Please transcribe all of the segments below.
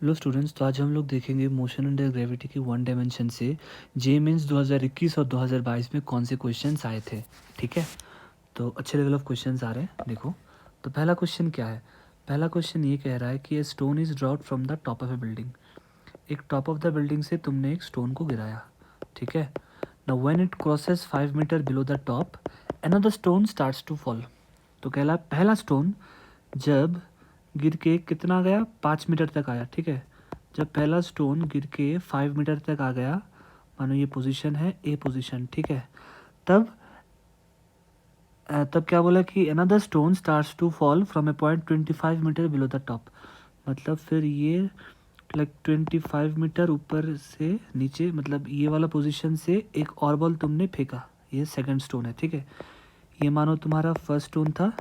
Hello students, तो आज हम लोग देखेंगे मोशन अंडर ग्रेविटी की वन डायमेंशन से जे मीन्स 2021 और 2022 में कौन से क्वेश्चंस आए थे। ठीक है, तो अच्छे लेवल ऑफ क्वेश्चंस आ रहे हैं। देखो, तो पहला क्वेश्चन क्या है। पहला क्वेश्चन ये कह रहा है कि a stone is dropped from the top of a building. एक टॉप ऑफ द बिल्डिंग से तुमने एक स्टोन को गिराया। ठीक है, now when it crosses 5 metre below the top another stone starts to fall. तो कहला पहला स्टोन जब गिर के कितना गया, 5 मीटर तक आया। ठीक है, जब पहला स्टोन गिर के 5 मीटर तक आ गया, मानो ये पोजीशन है ए पोजीशन। ठीक है, तब तब क्या बोला कि another stone starts to fall from a point 25 metre below the top. मतलब फिर ये लाइक 25 मीटर ऊपर से नीचे, मतलब ये वाला पोजीशन से एक और बॉल तुमने फेंका। ये सेकंड स्टोन है। ठीक है, ये मानो तुम्हारा फर्स्ट स्टोन था।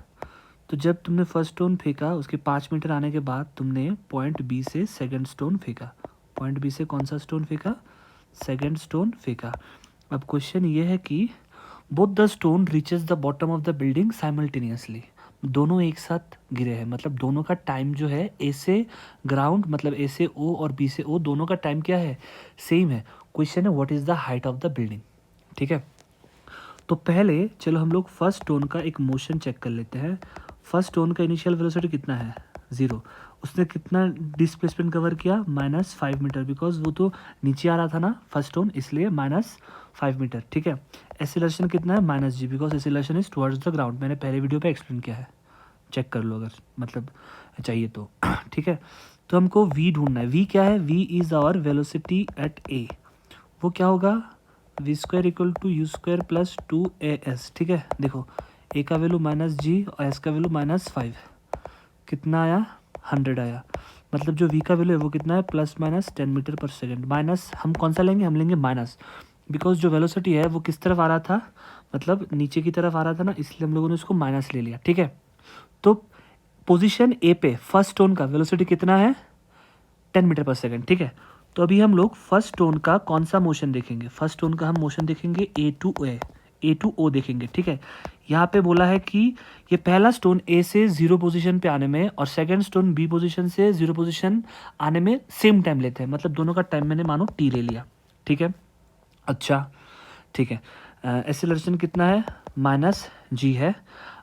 तो जब तुमने फर्स्ट स्टोन फेंका, उसके 5 मीटर आने के बाद तुमने पॉइंट बी से सेकंड स्टोन फेंका। पॉइंट बी से कौन सा स्टोन फेंका? सेकंड स्टोन फेंका। अब क्वेश्चन ये है कि both the stone reaches the bottom of the building simultaneously. दोनों एक साथ गिरे हैं, मतलब दोनों का टाइम जो है ए से ग्राउंड, मतलब ए से ओ और बी से ओ, दोनों का टाइम क्या है? सेम है। क्वेश्चन है what is the height of the building. ठीक है, तो पहले चलो हम लोग फर्स्ट स्टोन का एक मोशन चेक कर लेते हैं। फर्स्ट स्टोन का इनिशियल वेलोसिटी कितना है? 0। उसने कितना डिस्प्लेसमेंट कवर किया? -5 मीटर, बिकॉज वो तो नीचे आ रहा था ना फर्स्ट स्टोन, इसलिए -5 मीटर। ठीक है, एसिलेशन कितना है? -g, because acceleration is towards the ground. मैंने पहले वीडियो पे एक्सप्लेन किया है, चेक कर लो अगर मतलब चाहिए तो। ठीक है, तो हमको v ढूंढना है। v क्या है? v is our velocity at a। वो क्या होगा? V square equal to u square plus 2as। ठीक है, देखो a का वैल्यू -g और s का वैल्यू -5। कितना आया? 100 आया। मतलब जो v का वैल्यू है वो कितना है? +-10 मीटर पर सेकेंड। माइनस हम कौन सा लेंगे? हम लेंगे माइनस, बिकॉज जो वेलोसिटी है वो किस तरफ आ रहा था, मतलब नीचे की तरफ आ रहा था ना, इसलिए हम लोगों ने उसको माइनस ले लिया। ठीक है, तो पोजीशन ए पे फर्स्ट स्टोन का वेलोसिटी कितना है? 10 मीटर पर सेकेंड। ठीक है, तो अभी हम लोग फर्स्ट स्टोन का कौन सा मोशन देखेंगे? फर्स्ट स्टोन का हम मोशन देखेंगे ए टू ओ देखेंगे। ठीक है, यहाँ पे बोला है कि ये पहला स्टोन ए से 0 पोजीशन पे आने में और सेकंड स्टोन बी पोजीशन से 0 पोजीशन आने में सेम टाइम लेते हैं, मतलब दोनों का टाइम मैंने मानो टी ले लिया। ठीक है, अच्छा ठीक है, एक्सेलरेशन कितना है? -g है।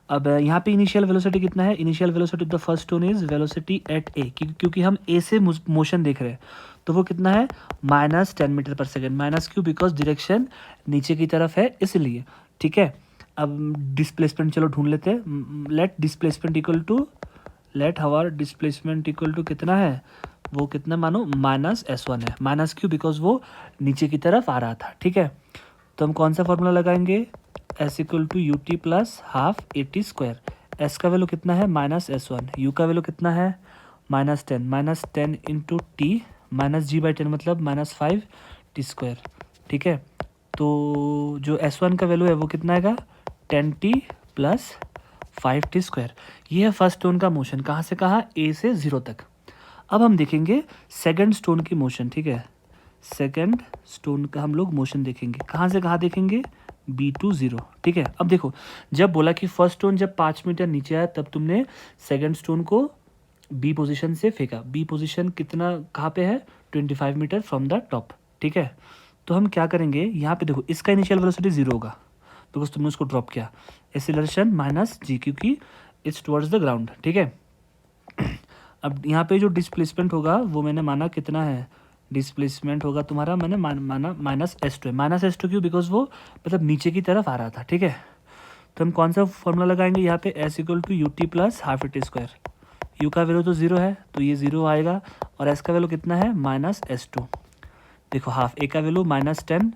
अब यहाँ पे इनिशियल वेलोसिटी कितना है? Initial velocity of the first stone is velocity at A, क्योंकि हम ए से मोशन देख रहे हैं, तो वो कितना है? -10 मीटर पर सेकेंड। माइनस क्यों? बिकॉज डायरेक्शन नीचे की तरफ है इसलिए। ठीक है, अब डिस्प्लेसमेंट चलो ढूंढ लेते हैं। लेट हवर डिस्प्लेसमेंट इक्वल टू कितना है? वो कितना मानो? -s1 है। माइनस क्यों? बिकॉज वो नीचे की तरफ आ रहा था। ठीक है, तो हम कौन सा फॉर्मूला लगाएंगे? s equal to u t plus half a t square. S का वैल्यू कितना है? -s1। यू का वैल्यू कितना है? -10 इंटू टी -g/10, मतलब -5 t²। ठीक है, तो जो s1 का वैल्यू है वो कितना आएगा? 10t plus 5t²। ये है फर्स्ट स्टोन का मोशन, कहाँ से कहाँ? ए से 0 तक। अब हम देखेंगे सेकंड स्टोन की मोशन। ठीक है, सेकंड स्टोन का हम लोग मोशन देखेंगे। कहाँ से कहाँ देखेंगे? B to 0। ठीक है, अब देखो, जब बोला कि फर्स्ट स्टोन जब 5 मीटर नीचे आया तब तुमने सेकंड स्टोन को बी पोजीशन से फेंका। बी पोजीशन कितना कहाँ पे है? 25 मीटर फ्रॉम द टॉप। ठीक है, तो हम क्या करेंगे यहाँ पे? देखो, इसका इनिशियल वेलोसिटी 0 होगा बिकॉज तुमने उसको ड्रॉप किया। एक्सीलरेशन -g, क्योंकि इट्स टुवर्ड्स द ग्राउंड। ठीक है, अब यहाँ पे जो डिस्प्लेसमेंट होगा वो मैंने माना कितना है? डिस्प्लेसमेंट होगा तुम्हारा, मैंने माना -s2 है। -s2 क्यों? बिकॉज वो मतलब नीचे की तरफ आ रहा था। ठीक है, तो हम कौन सा फॉर्मूला लगाएंगे यहाँ पे? s equal to u t plus half a t square. U का वैल्यू तो 0 है तो ये 0 आएगा, और s का वैल्यू कितना है? -s2। देखो, हाफ ए का वैल्यू -10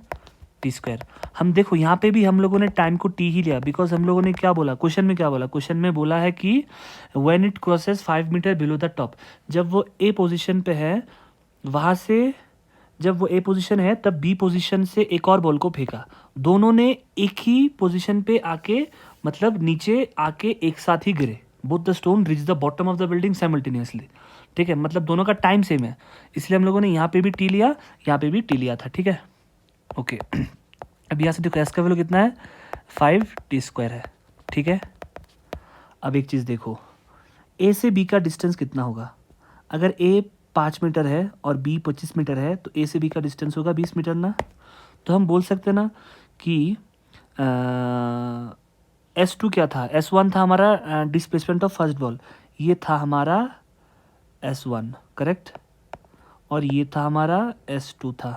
t²। हम देखो यहाँ पे भी हम लोगों ने टाइम को टी ही लिया, बिकॉज हम लोगों ने क्या बोला? क्वेश्चन में क्या बोला? क्वेश्चन में बोला है कि when it crosses 5 metre below the top. जब वो ए पोजीशन पे है, वहाँ से जब वो ए पोजीशन है तब बी पोजीशन से एक और बॉल को फेंका। दोनों ने एक ही पोजीशन पे आके, मतलब नीचे आके एक साथ ही गिरे। Both the stone reach the bottom of the building simultaneously. ठीक है, मतलब दोनों का टाइम सेम है, इसलिए हम लोगों ने यहाँ पे भी टी लिया, यहाँ पे भी टी लिया था। ठीक है, ओके। अब यहाँ से देखो, एस का वैल्यू कितना है? 5t² है। ठीक है, अब एक चीज़ देखो, ए से बी का डिस्टेंस कितना होगा? अगर ए 5 मीटर है और बी 25 मीटर है, तो ए से बी का डिस्टेंस होगा 20 मीटर ना। तो हम बोल सकते हैं ना कि S2 क्या था, S1 था हमारा डिस्प्लेसमेंट ऑफ फर्स्ट बॉल, ये था हमारा S1 करेक्ट, और ये था हमारा S2 था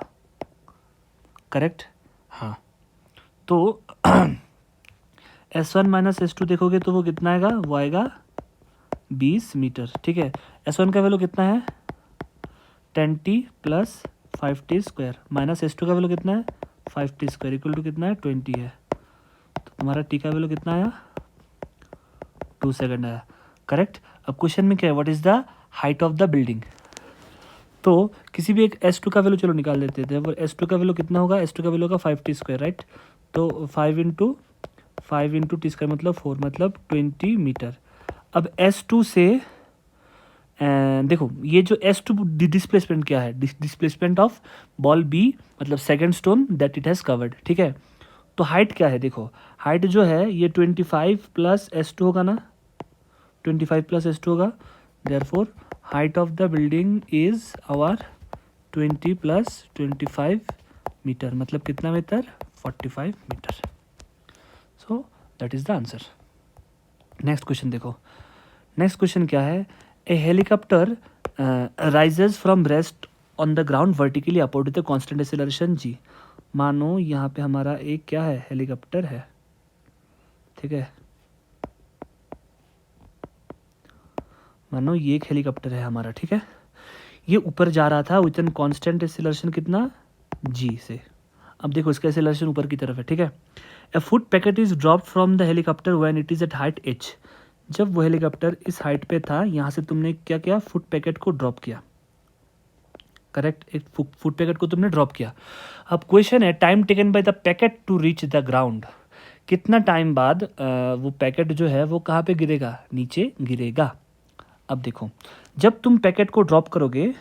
करेक्ट। हाँ, तो S1 माइनस S2 देखोगे तो वो कितना आएगा, वो आएगा 20 मीटर। ठीक है, S1 का वैल्यू कितना है 10t plus 5t square, minus S2 का वैल्यू कितना है 5t स्क्वायर इक्वल टू कितना है 20 है। तो तुम्हारा t का वैल्यू कितना आया 2 सेकंड आया करेक्ट। अब क्वेश्चन में क्या है, what is the height of the building. तो किसी भी एक S2 का वैल्यू चलो निकाल लेते थे, वो S2 का वैल्यू कितना होगा, S2 का वैल्यू होगा 5t स्क्वायर राइट। तो 5 इंटू टी स्क्वायर मतलब 4 मतलब 20 मीटर। अब S2 से देखो ये जो S2 डिस्प्लेसमेंट क्या है, डिस्प्लेसमेंट ऑफ बॉल बी मतलब second stone that it has covered. ठीक है, तो हाइट क्या है, देखो हाइट जो है ये 25 प्लस S2 होगा ना, 25 प्लस S2 होगा, therefore height of the building is our 20 plus 25 metre, मतलब कितना metre 45 metre. So that is the answer. Next question देखो, नेक्स्ट क्वेश्चन क्या है, a helicopter rises from rest on the ground vertically upward with constant acceleration g. मानो यहाँ पे हमारा एक क्या है, हेलीकॉप्टर है, ठीक है, मानो ये एक हेलीकॉप्टर है हमारा, ठीक है, ये ऊपर जा रहा था विद एन कांस्टेंट एक्सेलरेशन कितना जी से। अब देखो इसका एक्सेलरेशन ऊपर की तरफ है, ठीक है। A food packet is drop from the helicopter when it is at height h। जब वो हेलीकॉप्टर इस हाइट पे था, यहाँ से तुमने क्या किया, फुट पैकेट को ड्रॉप किया करेक्ट, एक फुट पैकेट को तुमने ड्रॉप किया। अब क्वेश्चन है time taken by the packet to reach the ground, कितना टाइम बाद वो पैकेट जो है वो कहाँ पे गिरेगा, नीचे गिरेगा। अब देखो जब तुम पैकेट को ड्रॉप करोगे,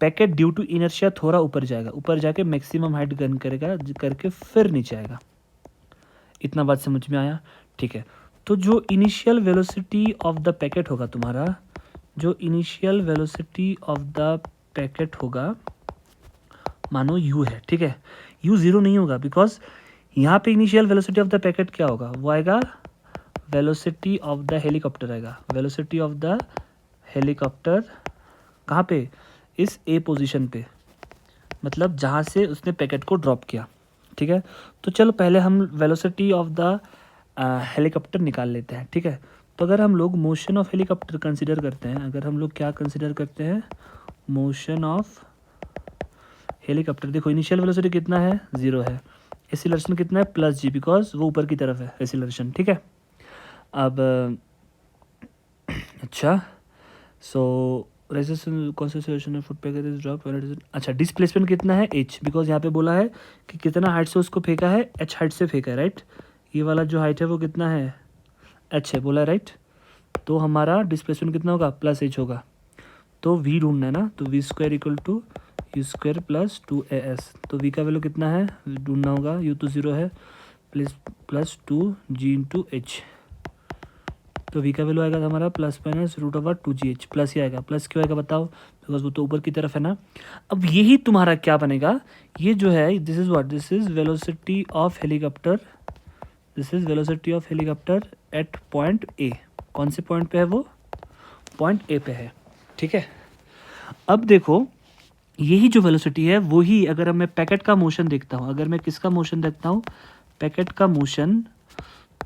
पैकेट ड्यू टू इनर्शिया थोड़ा ऊपर जाएगा, ऊपर जाके मैक्सिमम हाइट गन करेगा करके फिर नीचे आएगा। इतना बात समझ में आया, ठीक है। तो जो initial velocity of the packet होगा तुम्हारा, जो initial velocity of the packet होगा मानो u है, ठीक है, u 0 नहीं होगा बिकॉज यहाँ पे initial velocity of the packet क्या होगा, वो आएगा वेलोसिटी ऑफ द हेलीकॉप्टर आएगा, वेलोसिटी ऑफ द हेलीकॉप्टर कहाँ पे, इस ए पोजीशन पे, मतलब जहाँ से उसने पैकेट को ड्रॉप किया, ठीक है। तो चलो पहले हम वेलोसिटी ऑफ द हेलीकॉप्टर निकाल लेते हैं, ठीक है। तो अगर हम लोग मोशन ऑफ हेलीकॉप्टर कंसिडर करते हैं, अगर हम लोग क्या कंसिडर करते हैं, मोशन ऑफ हेलीकॉप्टर, देखो इनिशियल वेलोसिटी कितना है 0 है, एक्सीलरेशन कितना है प्लस जी बिकॉज वो ऊपर की तरफ है एक्सीलरेशन, ठीक है। अब अच्छा सो resistance concentration of foot packet is drop, अच्छा डिस्प्लेसमेंट कितना है h, बिकॉज यहाँ पे बोला है कि कितना हाइट से उसको फेंका है, h हाइट से फेंका है राइट, ये वाला जो हाइट है वो कितना है h है बोला है राइट। तो हमारा डिस्प्लेसमेंट कितना होगा प्लस h होगा, तो v ढूंढना है ना, तो v square equal to u square plus 2as, तो v का वैल्यू कितना है ढूंढना होगा, u तो 0 है प्लस 2g इंटू एच, तो v का वैल्यू आएगा हमारा plus minus root over 2gh, plus ही आएगा, प्लस क्यों आएगा बताओ, बिकॉज वो तो ऊपर की तरफ है ना। अब यही तुम्हारा क्या बनेगा, ये जो है this is what, this is velocity of helicopter, this is velocity of helicopter at point A, कौन से पॉइंट पे है वो, पॉइंट ए पे है, ठीक है। अब देखो यही जो वेलोसिटी है वही अगर मैं पैकेट का मोशन देखता हूँ, अगर मैं किसका मोशन देखता हूँ, पैकेट का मोशन,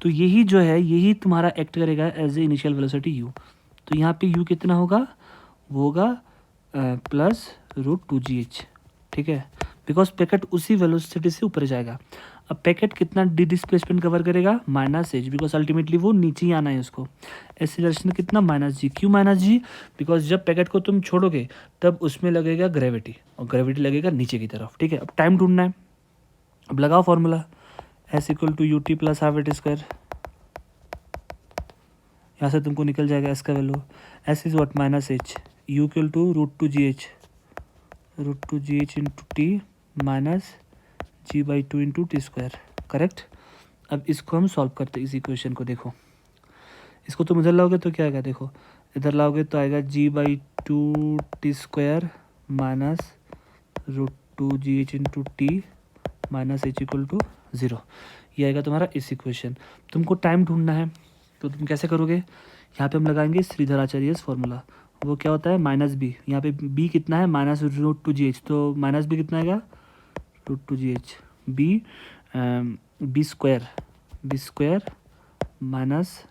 तो यही जो है यही तुम्हारा एक्ट करेगा as a initial velocity u। तो यहाँ पे u कितना होगा, वो होगा प्लस रूट 2gh, ठीक है, बिकॉज पैकेट उसी वेलोसिटी से ऊपर जाएगा। अब पैकेट कितना डिस्प्लेसमेंट कवर करेगा माइनस h, बिकॉज अल्टीमेटली वो नीचे ही आना है उसको, एक्सीलरेशन कितना माइनस g, क्यों माइनस g, बिकॉज जब पैकेट को तुम छोड़ोगे तब उसमें लगेगा ग्रेविटी, और ग्रेविटी लगेगा नीचे की तरफ, ठीक है। अब टाइम ढूंढना है, अब लगाओ formula s equal to u t plus half at square, यहाँ से तुमको निकल जाएगा s का value, s is what minus h, u equal to root two g h into t minus g/2 into t square, correct. अब इसको हम solve करते हैं इस इक्वेशन को, देखो इसको तुम इधर लाओगे तो क्या आएगा, देखो इधर लाओगे तो आएगा g/2t² minus √2gh into t minus h equal to 0। ये आएगा तुम्हारा इस इक्वेशन। तुमको टाइम ढूंढना है तो तुम कैसे करोगे, यहाँ पे हम लगाएंगे श्रीधराचार्यस फॉर्मूला। वो क्या होता है, माइनस बी, यहाँ पे बी कितना है -√2gh, तो माइनस बी कितना आएगा √2gh, बी स्क्वायर माइनस,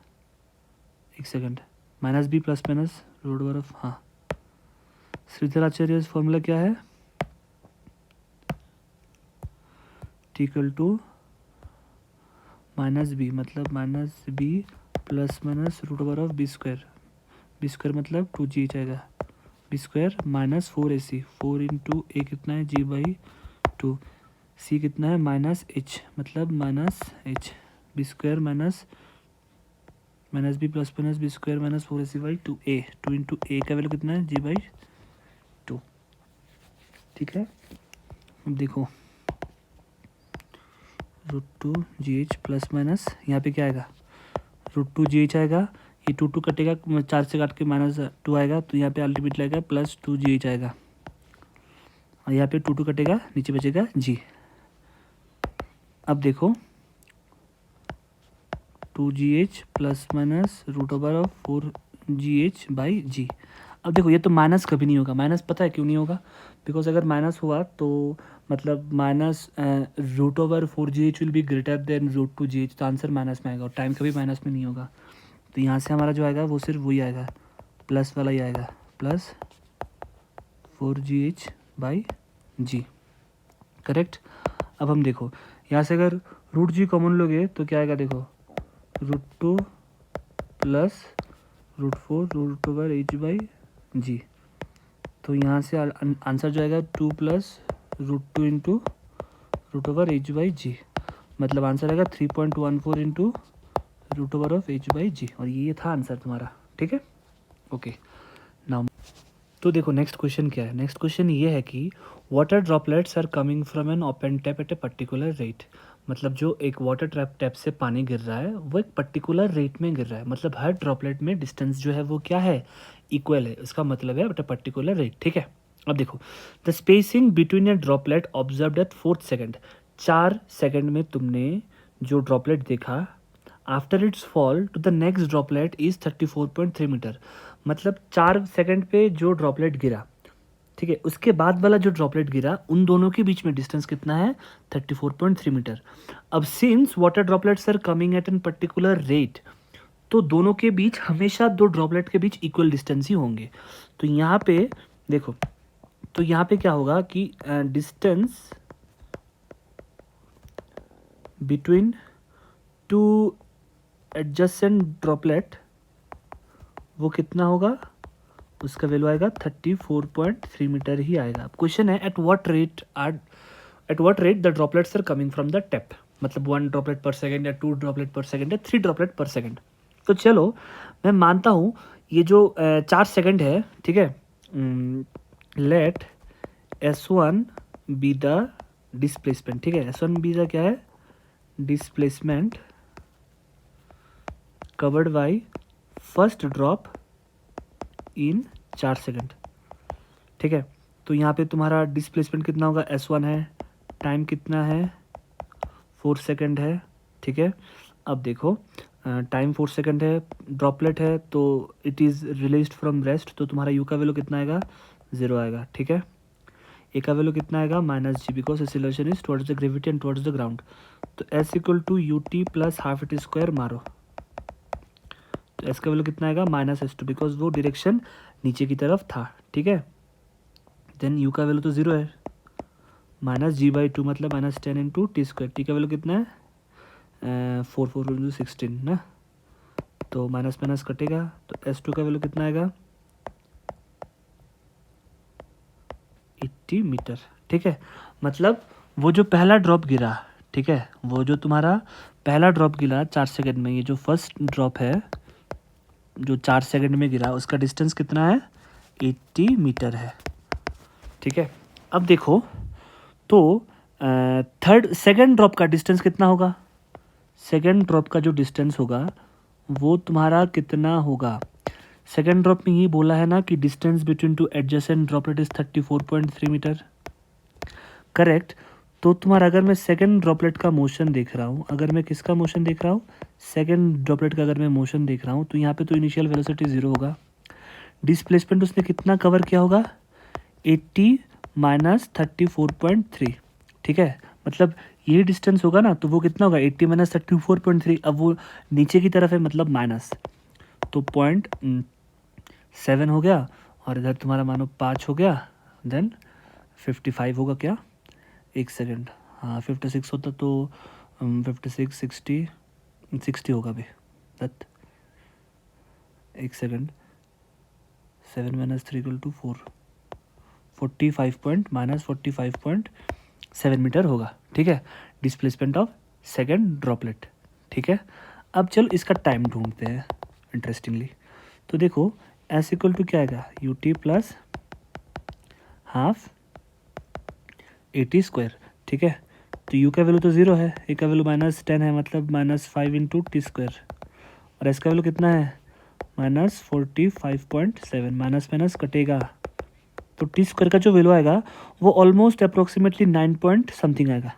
एक second, minus B plus minus root over of, हाँ, श्रीधराचार्य फॉर्मूला क्या है, T equal to minus B, मतलब minus B plus minus root over of B square मतलब 2gh आएगा, B square minus 4ac, 4 into A कितना है g/2, C कितना है -h मतलब -h, B square minus B plus minus B square minus 4ac/2a, 2 into A का value कितना है g/2। ठीक है, अब देखो √2gh प्लस माइनस, यहाँ पे क्या आएगा √2gh आएगा, ये 2 कटेगा, 4 से काट के -2 आएगा, तो यहाँ पे अल्टीमेटली आएगा +2gh आएगा, और यहाँ पे 2 कटेगा, नीचे बचेगा g। अब देखो 2gh plus minus root over of 4gh/g। अब देखो ये तो माइनस कभी नहीं होगा, माइनस पता है क्यों नहीं होगा, बिकॉज अगर माइनस हुआ तो मतलब minus root over 4gh will be greater than √2gh, तो आंसर माइनस में आएगा, और टाइम कभी माइनस में नहीं होगा। तो यहाँ से हमारा जो आएगा वो सिर्फ वही आएगा, प्लस वाला ही आएगा, प्लस 4gh/g, करेक्ट। अब हम देखो यहाँ से अगर √g कॉमन लोगे तो क्या आएगा, देखो √2 प्लस √4 रूट ओवर h/g, तो यहाँ से आंसर जो आएगा 2 plus √2 into root over h/g, मतलब आंसर आएगा 3.14 into root over of h/g, और ये था आंसर तुम्हारा। ठीक है, ओके नाउ तो देखो नेक्स्ट क्वेश्चन क्या है। नेक्स्ट क्वेश्चन ये है कि water droplets are coming from an open tap at a particular rate, मतलब जो एक वाटर टैप से पानी गिर रहा है वो एक पर्टिकुलर रेट में गिर रहा है, मतलब हर ड्रॉपलेट में डिस्टेंस जो है वो क्या है, इक्वल है, इसका मतलब है एट ए पर्टिकुलर रेट। ठीक है, अब देखो the spacing between a droplet observed at 4th second, 4 second में तुमने जो ड्रॉपलेट देखा, after its fall to the next droplet is 34.3 metre, मतलब 4 सेकेंड पे जो ड्रॉपलेट गिरा, ठीक है, उसके बाद वाला जो ड्रॉपलेट गिरा, उन दोनों के बीच में डिस्टेंस कितना है 34.3 मीटर। अब since water droplets are coming at an particular rate, तो दोनों के बीच हमेशा दो ड्रॉपलेट के बीच इक्वल डिस्टेंस ही होंगे। तो यहाँ पे देखो, तो यहाँ पे क्या होगा कि distance between two adjacent droplet वो कितना होगा, उसका वैल्यू आएगा 34.3 मीटर ही आएगा। अब क्वेश्चन है at what rate the droplets are coming from the tap, मतलब 1 ड्रॉपलेट पर सेकेंड या 2 ड्रॉपलेट पर सेकेंड या 3 ड्रॉपलेट पर सेकेंड। तो चलो मैं मानता हूँ ये जो 4 सेकेंड है, ठीक है, late S1 be the displacement, ठीक है, S1 बी द क्या है, displacement covered by first drop in 4 second. ठीक है, तो यहाँ पे तुम्हारा डिस्प्लेसमेंट कितना होगा, S1 है, टाइम कितना है 4 सेकेंड है। ठीक है, अब देखो टाइम 4 सेकेंड है, ड्रॉपलेट है, तो it is released from rest, तो तुम्हारा यू का वैल्यू कितना आएगा 0 आएगा। ठीक है, ए का वैल्यू कितना आएगा -g, because acceleration is towards the gravity and towards the ground. तो S equal to ut plus half it square मारो, तो एस का वैल्यू कितना आएगा -s2, बिकॉज वो डायरेक्शन नीचे की तरफ था। ठीक है, देन यू का वैल्यू तो 0 है, -g/2 मतलब -10 इंटू t², टी का वैल्यू कितना है 4 इंटू 16 ना, तो माइनस माइनस कटेगा, तो S2 का वैल्यू कितना आएगा 80 मीटर। ठीक है, मतलब वो जो पहला ड्रॉप गिरा, ठीक है, वो जो तुम्हारा पहला ड्रॉप गिरा 4 सेकेंड में, ये जो फर्स्ट ड्रॉप है जो 4 सेकेंड में गिरा, उसका डिस्टेंस कितना है 80 मीटर है। ठीक है, अब देखो तो सेकेंड ड्रॉप का डिस्टेंस कितना होगा, सेकेंड ड्रॉप का जो डिस्टेंस होगा वो तुम्हारा कितना होगा, सेकेंड ड्रॉप में ये बोला है ना कि distance between two adjacent droplet is 34.3 metre, correct. तो तुम्हारा अगर मैं सेकेंड ड्रॉपलेट का मोशन देख रहा हूँ, अगर मैं किसका मोशन देख रहा हूँ, सेकेंड ड्रॉपलेट का अगर मैं मोशन देख रहा हूँ, तो यहाँ पे तो इनिशियल वेलोसिटी 0 होगा, डिस्प्लेसमेंट उसने कितना कवर किया होगा, 80 माइनस 34.3, ठीक है। मतलब ये डिस्टेंस होगा ना, तो वो कितना होगा, 80 माइनस 34.3। अब वो नीचे की तरफ है, मतलब माइनस, तो 0.7 हो गया, और इधर तुम्हारा मानो 5 हो गया, देन 55 होगा क्या, एक सेकेंड, हाँ 56 होता तो 56 60 होगा भी, दैट, एक second, 7 minus 3 equal to 4, 45.7 metre होगा, ठीक है, डिस्प्लेसमेंट ऑफ सेकेंड ड्रॉपलेट, ठीक है। अब चलो इसका टाइम ढूंढते हैं इंटरेस्टिंगली। तो देखो एस इक्वल टू क्या आएगा, you t plus half eighty square, ठीक है। तो यू का वैल्यू तो 0 है, ए का वैल्यू -10 है, मतलब -5 इंटू टी स्क्वायर, और एस का वैल्यू कितना है, -45.7, माइनस माइनस कटेगा, तो टी स्क्वायर का जो वैल्यू आएगा वो ऑलमोस्ट अप्रोक्सीमेटली 9 पॉइंट समथिंग आएगा,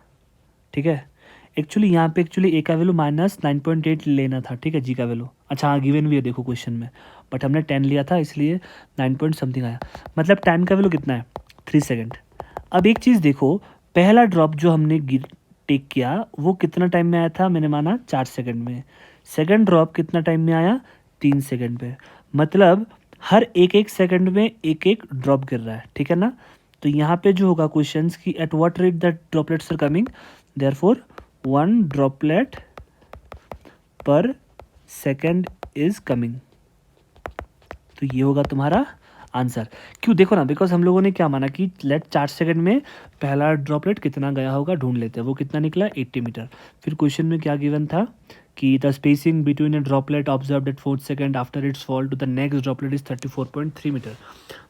ठीक है। एक्चुअली यहाँ पे एक्चुअली ए का वैल्यू -9.8 लेना था, ठीक है, जी का वैल्यू, अच्छा हाँ गिवन भी है देखो क्वेश्चन में, बट हमने 10 लिया था इसलिए 9 पॉइंट समथिंग आया, मतलब टाइम का वैल्यू कितना है, 3 सेकेंड। अब एक चीज़ देखो, पहला ड्रॉप जो हमने टेक किया वो कितना टाइम में आया था, मैंने माना 4 सेकेंड में, सेकेंड ड्रॉप कितना टाइम में आया, 3 सेकेंड पे, मतलब हर एक एक सेकंड में एक एक ड्रॉप गिर रहा है, ठीक है ना। तो यहाँ पे जो होगा क्वेश्चंस की at what rate the droplets are coming, therefore 1 droplet per second is coming, तो ये होगा तुम्हारा आंसर। क्यों, देखो ना, बिकॉज हम लोगों ने क्या माना कि लेट 4 सेकंड में पहला ड्रॉपलेट कितना गया होगा ढूंढ लेते हैं, वो कितना निकला 80 मीटर। फिर क्वेश्चन में क्या गिवन था कि the spacing between a droplet observed at 4th second after its fall to the next droplet is 34.3 metre,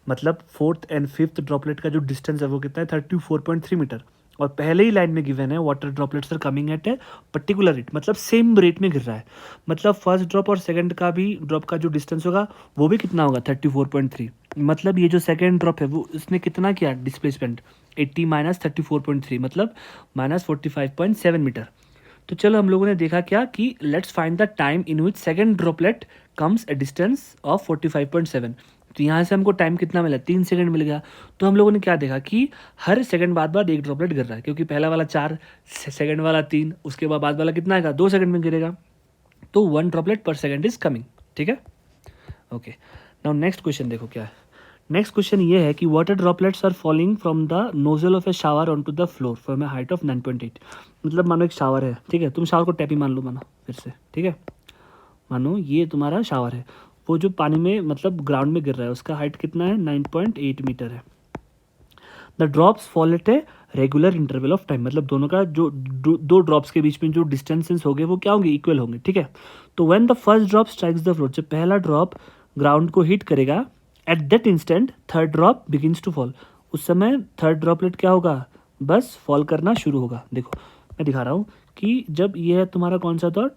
मतलब 4th एंड 5th ड्रॉपलेट का जो डिस्टेंस है वो कितना है, 34.3 मीटर। और पहले ही लाइन में गिवन है water droplets are coming at a particular rate, मतलब सेम रेट में गिर रहा है, मतलब फर्स्ट ड्रॉप और सेकंड का भी ड्रॉप का जो डिस्टेंस होगा वो भी कितना होगा 34.3, मतलब ये जो सेकंड ड्रॉप है वो इसने कितना किया डिस्प्लेसमेंट 80 माइनस 34.3, मतलब -45.7 मीटर। तो चलो हम लोगों ने देखा क्या कि let's find the time in which second droplet comes A distance of 45.7। तो यहाँ से हमको टाइम कितना मिला, 3 सेकंड मिल गया। तो हम लोगों ने क्या देखा कि हर सेकंड बाद एक ड्रॉपलेट गिर रहा है, क्योंकि पहला वाला 4, सेकंड वाला 3, उसके बाद वाला कितना आएगा 2 सेकंड में गिरेगा, तो 1 droplet per second is coming, ठीक है। ओके, नाउ नेक्स्ट क्वेश्चन देखो क्या है। नेक्स्ट क्वेश्चन ये है कि water droplets are falling from the nozzle of a shower on to the floor from a height of 9.8, मतलब मानो एक शावर है, ठीक है, तुम शावर को टैपी मान लो, मानो फिर से, ठीक है, मानो ये तुम्हारा शावर है, वो जो पानी में मतलब ग्राउंड में गिर रहा है उसका हाइट कितना है 9.8 मीटर है। The drops fall eight a regular interval of time, मतलब दोनों का जो दो ड्रॉप्स के बीच में जो डिस्टेंसेस होंगे वो क्या होंगे, इक्वल होंगे, ठीक है। तो when the first drop strikes the floor, जब पहला ड्रॉप ग्राउंड को हिट करेगा, at that instant third drop begins to fall, उस समय थर्ड ड्रॉपलेट क्या होगा, बस फॉल करना शुरू होगा। देखो मैं दिखा रहा हूँ कि जब ये है तुम्हारा कौन सा था,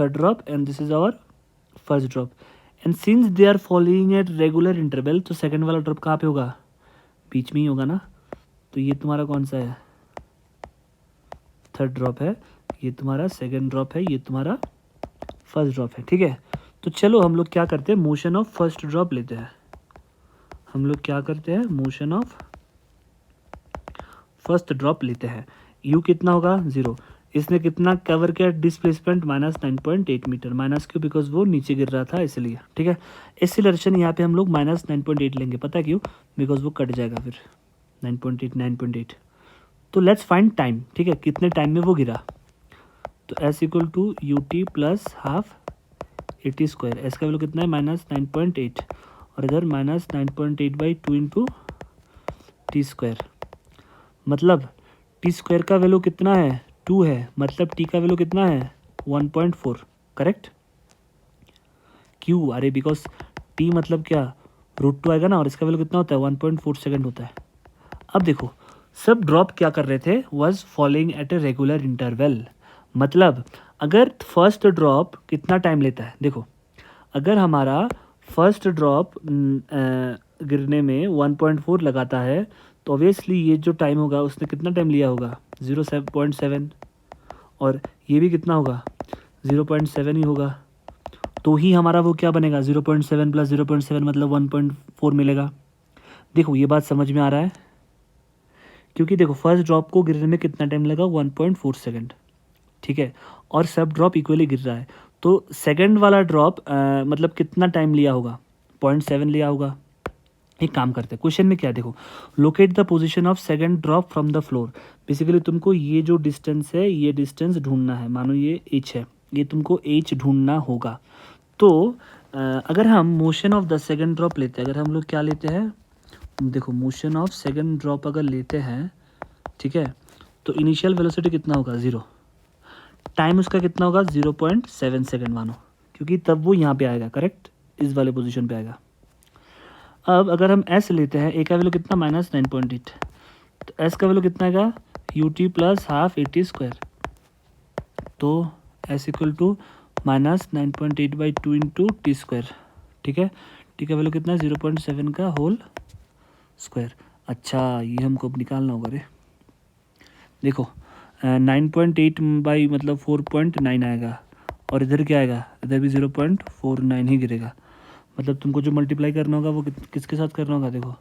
third drop, and this is our first drop, and since they are following at regular interval, तो सेकंड वाला ड्रॉप कहाँ पे होगा, बीच में ही होगा ना। तो ये तुम्हारा कौन सा है, थर्ड ड्रॉप है, ये तुम्हारा सेकंड ड्रॉप है, ये तुम्हारा फर्स्ट ड्रॉप है, ठीक है। तो चलो हम लोग क्या करते हैं, मोशन ऑफ फर्स्ट ड्रॉप लेते हैं, हम लोग क्या करते हैं, मोशन ऑफ फर्स्ट ड्रॉप लेते हैं। यू कितना होगा 0, इसने कितना कवर किया डिस्प्लेसमेंट -9.8 मीटर, माइनस क्यों, बिकॉज वो नीचे गिर रहा था इसलिए, ठीक है। एक्सीलरेशन यहाँ पे हम लोग -9.8 लेंगे, पता क्यों, बिकॉज वो कट जाएगा फिर 9.8। तो लेट्स फाइंड टाइम, ठीक है, कितने टाइम में वो गिरा। तो S equal to u t plus half 80 square, S का वैल्यू कितना है -9.8, और इधर -9.8/2 इंटू टी स्क्वायर, मतलब टी स्क्वायर का वैल्यू कितना है 2 है, मतलब टी का वैल्यू कितना है 1.4, करेक्ट। क्यों, अरे बिकॉज टी मतलब क्या √2 आएगा ना, और इसका वैल्यू कितना होता है 1.4 सेकंड होता है। अब देखो सब ड्रॉप क्या कर रहे थे, was following at a regular interval, मतलब अगर फर्स्ट ड्रॉप कितना टाइम लेता है, देखो अगर हमारा फर्स्ट ड्रॉप गिरने में 1.4 लगाता है, तो ऑब्वियसली ये जो टाइम होगा उसने कितना टाइम लिया होगा, 0.7, और ये भी कितना होगा, 0.7 ही होगा। तो ही हमारा वो क्या बनेगा, 0.7 प्लस 0.7 मतलब 1.4 मिलेगा। देखो ये बात समझ में आ रहा है, क्योंकि देखो फर्स्ट ड्रॉप को गिरने में कितना टाइम लगा, 1.4 सेकेंड, ठीक है, और सब ड्रॉप इक्वली गिर रहा है। तो सेकंड वाला ड्रॉप मतलब कितना टाइम लिया होगा, 0.7 लिया होगा। एक काम करते हैं, क्वेश्चन में क्या है, देखो locate the position of second drop from the floor. Basically तुमको ये जो डिस्टेंस है ये डिस्टेंस ढूंढना है, मानो ये h है, ये तुमको h ढूंढना होगा। तो अगर हम motion of the second drop लेते हैं, अगर हम लोग क्या लेते हैं, देखो मोशन ऑफ सेकंड ड्रॉप अगर लेते हैं, ठीक है, तो इनिशियल वेलोसिटी कितना होगा, 0, टाइम उसका कितना होगा, 0.7 सेकेंड मानो, क्योंकि तब वो यहाँ पे आएगा, करेक्ट, इस वाले पोजीशन पे आएगा। अब अगर हम एस लेते हैं, ए का वैल्यू कितना, -9.8, तो एस का वैल्यू कितना आएगा, ut plus half AT square, तो S equal to -9.8/2 into t square, ठीक है, टी का वैल्यू कितना है, 0.7 का होल स्क्वायर। अच्छा ये हमको अब निकालना होगा रे, देखो 9.8 बाई मतलब 4.9 आएगा, और इधर क्या आएगा, इधर भी 0.49 ही गिरेगा। मतलब तुमको जो मल्टीप्लाई करना होगा वो किसके साथ करना होगा, देखो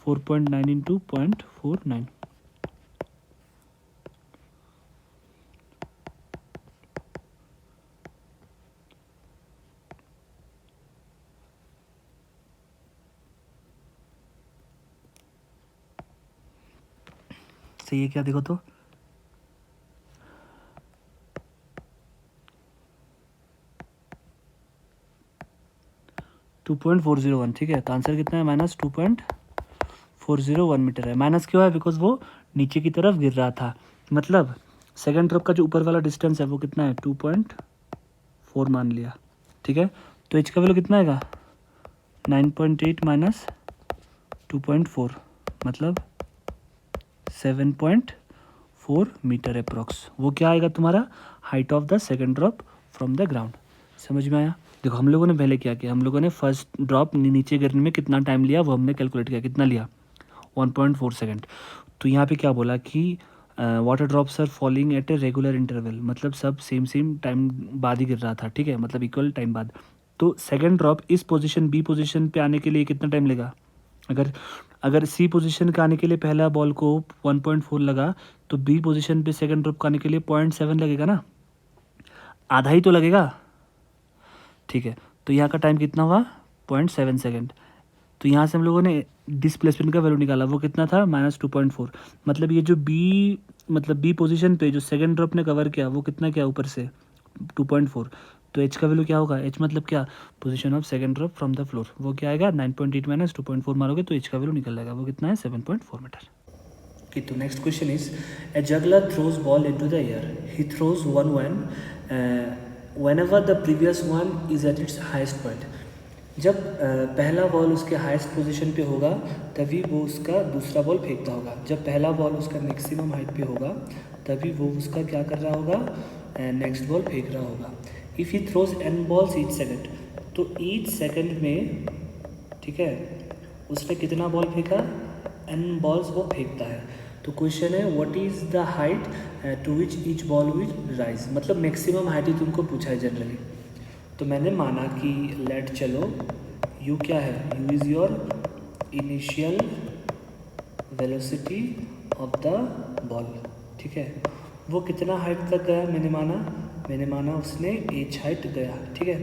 4.9 इंटू 0.49, सही है क्या, देखो तो 2.401, ठीक है, तो आंसर कितना है, -2.401 मीटर है। माइनस क्यों है, बिकॉज वो नीचे की तरफ गिर रहा था, मतलब सेकंड ड्रॉप का जो ऊपर वाला डिस्टेंस है वो कितना है, 2.4 मान लिया, ठीक है। तो एच का वैल्यू कितना आएगा, 9.8 माइनस 2.4 मतलब 7.4 मीटर अप्रॉक्स, वो क्या आएगा तुम्हारा, height of the second drop from the ground. समझ में आया। देखो हम लोगों ने पहले क्या किया, हम लोगों ने फर्स्ट ड्रॉप नीचे गिरने में कितना टाइम लिया वो हमने कैलकुलेट किया, कितना लिया, 1.4 सेकेंड। तो यहाँ पे क्या बोला कि water drops are falling at a regular interval, मतलब सब सेम टाइम बाद ही गिर रहा था, ठीक है, मतलब इक्वल टाइम बाद। तो सेकेंड ड्रॉप इस पोजीशन बी पोजीशन पे आने के लिए कितना टाइम लेगा, अगर अगर सी पोजीशन का आने के लिए पहला बॉल को 1.4 लगा, तो बी पोजीशन पे सेकंड ड्रॉप का आने के लिए 0.7 लगेगा ना, आधा ही तो लगेगा, ठीक है। तो यहाँ का टाइम कितना हुआ, 0.7 सेकेंड। तो यहाँ से हम लोगों ने डिस्प्लेसमेंट का वैल्यू निकाला, वो कितना था, -2.4, मतलब ये जो बी पोजीशन पे जो सेकंड ड्रॉप ने कवर किया वो कितना किया ऊपर से, 2.4। तो एच का वैल्यू क्या होगा, एच मतलब क्या, position of second drop from the floor, वो क्या आएगा, 9.8 माइनस 2.4 मारोगे तो एच का वैल्यू निकल जाएगा, वो कितना है, 7.4 मीटर। Okay, तो next question is, A juggler throws ball into the air, he throws one whenever the previous one is at its highest point। जब पहला बॉल उसके हाईएस्ट पोजीशन पे होगा तभी वो उसका दूसरा बॉल फेंकता होगा, जब पहला बॉल उसका मैक्सिमम हाइट पे होगा तभी वो उसका क्या कर रहा होगा, नेक्स्ट बॉल फेंक रहा होगा। If he throws n balls each second, तो ईच सेकेंड में, ठीक है, उसने कितना बॉल फेंका, n बॉल्स वो फेंकता है। तो क्वेश्चन है what is the height to which each ball will rise, मतलब मैक्सिमम हाइट ही तुमको पूछा है जनरली। तो मैंने माना कि लेट चलो u क्या है, u is your initial velocity of the ball, ठीक है, वो कितना हाइट तक गया, मैंने माना उसने h हाइट गया, ठीक है,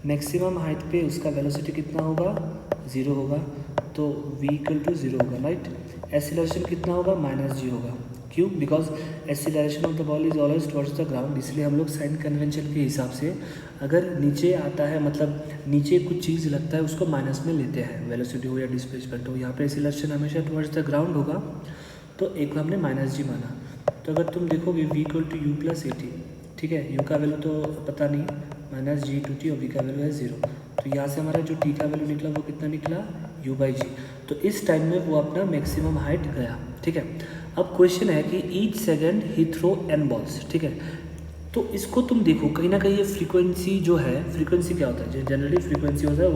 मैक्सिमम हाइट पे उसका वेलोसिटी कितना होगा, 0 होगा, तो v इक्वल टू 0 होगा, राइट। एक्सीलरेशन कितना होगा, -g होगा, क्यों, because acceleration of the ball is always towards the ground, इसलिए हम लोग साइन कन्वेंशन के हिसाब से अगर नीचे आता है, मतलब नीचे कुछ चीज़ लगता है उसको माइनस में लेते हैं, वेलोसिटी हो या डिस्प्लेसमेंट हो, यहाँ पे एक्सीलरेशन हमेशा टुवर्ड्स द ग्राउंड होगा, तो एक हमने -g माना। तो अगर तुम देखोगे v equal to u plus AT, ठीक है, u का वैल्यू तो पता नहीं, -g/t और v का वैल्यू है 0, तो यहाँ से हमारा जो t का वैल्यू निकला वो कितना निकला, u/g। तो इस टाइम में वो अपना मैक्सिमम हाइट गया, ठीक है। अब क्वेश्चन है कि ईच सेकेंड ही थ्रो n बॉल्स, ठीक है, तो इसको तुम देखो कहीं ना कहीं ये फ्रीक्वेंसी जो है, फ्रीक्वेंसी क्या होता है, जनरली फ्रीक्वेंसी होता है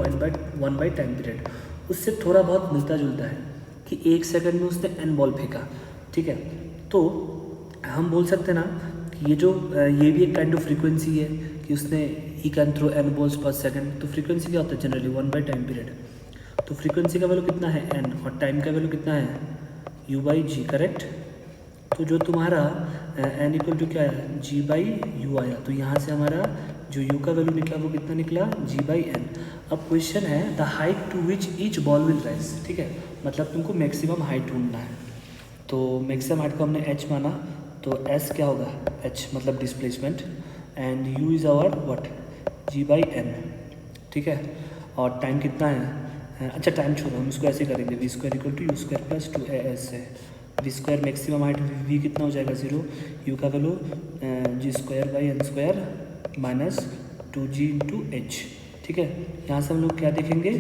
वन बाई टाइम पीरियड, उससे थोड़ा बहुत मिलता जुलता है कि 1 सेकंड में उसने n बॉल फेंका, ठीक है। तो हम बोल सकते हैं ना कि ये भी एक काइंड ऑफ फ्रीक्वेंसी है कि उसने ही can throw n balls per second. तो फ्रीक्वेंसी क्या होता है जनरली 1 बाई टाइम पीरियड। तो फ्रीक्वेंसी का वैल्यू कितना है n और टाइम का वैल्यू कितना है u बाई जी, करेक्ट। तो जो तुम्हारा n इक्वल टू क्या है g बाई यू आया, तो यहाँ से हमारा जो u का वैल्यू निकला वो कितना निकला g बाई n। अब क्वेश्चन है the height to which each ball will rise, ठीक है, मतलब तुमको मैक्सिमम हाइट ढूंढना है। तो मैक्सिमम हाइट को हमने h माना, तो s क्या होगा h मतलब displacement, and u is our what g by n, ठीक है। और टाइम कितना है, अच्छा टाइम छोड़ो, हम इसको ऐसे करेंगे v square equal to u square plus 2as है। V square maximum height v कितना हो जाएगा 0, u का value g square by n square minus 2g into h, ठीक है। यहाँ से हम लोग क्या देखेंगे